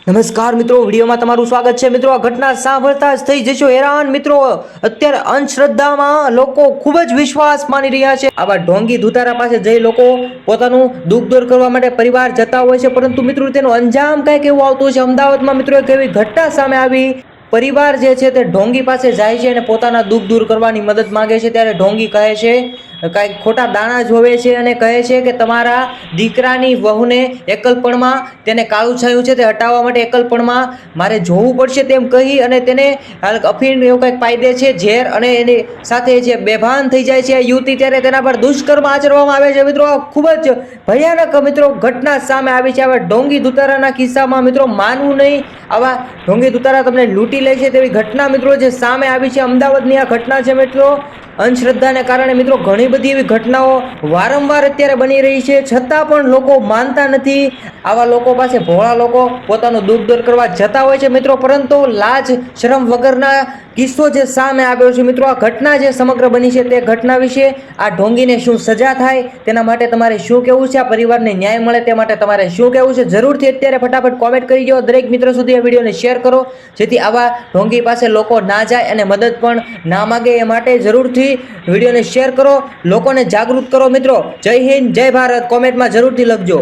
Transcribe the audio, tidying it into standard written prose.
નમસ્કાર મિત્રો, વિડીયોમાં તમારું સ્વાગત છે। મિત્રો, આ ઘટના સાંભળતા જ થઈ જશો હેરાન। મિત્રો, અત્યારે અંધશ્રદ્ધામાં લોકો ખૂબ જ વિશ્વાસ માની રહ્યા છે। આવા ઢોંગી ધુતારા પાસે જઈ લોકો પોતાનું દુઃખ દૂર કરવા માટે પરિવાર જતા હોય છે, પરંતુ મિત્રો તેનું અંજામ કંઈક એવું આવતું છે। અમદાવાદમાં મિત્રો એક એવી ઘટના સામે આવી। પરિવાર જે છે તે ઢોંગી પાસે જાય છે અને પોતાના દુઃખ દૂર કરવાની મદદ માંગે છે, ત્યારે ઢોંગી કહે છે કાંઈક ખોટા દાણા જોવે છે અને કહે છે કે તમારા દીકરાની વહુને એકલપણમાં તેને કાળું છાયું છે તે હટાવવા માટે એકલપણમાં મારે જોવું પડશે તેમ કહી અને તેને અફીણ એવું કંઈક પાઈ દે છે, ઝેર, અને એની સાથે જે બેભાન થઈ જાય છે આ યુવતી। ત્યારે તેના પર દુષ્કર્મ આચરવામાં આવે છે। મિત્રો, ખૂબ જ ભયાનક મિત્રો ઘટના સામે આવી છે। આવા ઢોંગી ધુતારાના કિસ્સામાં મિત્રો માનવું નહીં, આવા ઢોંગી ધુતારા તમને લૂંટી લે છે તેવી ઘટના મિત્રો જે સામે આવી છે। અમદાવાદની આ ઘટના છે મિત્રો। અંધશ્રદ્ધાને કારણે મિત્રો ઘણી બધી એવી ઘટનાઓ વારંવાર અત્યારે બની રહી છે, છતાં પણ લોકો માનતા નથી। આવા લોકો પાસે ભોળા લોકો પોતાનું દુઃખ દૂર કરવા જતા હોય છે મિત્રો, પરંતુ લાજ શરમ વગરના કિસ્સો જે સામે આવ્યો છે મિત્રો, આ ઘટના જે સમગ્ર બની છે તે ઘટના વિશે આ ઢોંગીને શું સજા થાય તેના માટે તમારે શું કહેવું છે, આ પરિવારને ન્યાય મળે તે માટે તમારે શું કહેવું છે, જરૂરથી અત્યારે ફટાફટ કોમેન્ટ કરી દો। દરેક મિત્રો સુધી આ વિડીયોને શેર કરો, જેથી આવા ઢોંગી પાસે લોકો ના જાય અને મદદ પણ ના માગે। એ માટે જરૂરથી વિડીયોને શેર કરો, લોકોને જાગૃત કરો। મિત્રો, જય હિન્દ, જય ભારત, કોમેન્ટમાં જરૂરથી લખજો।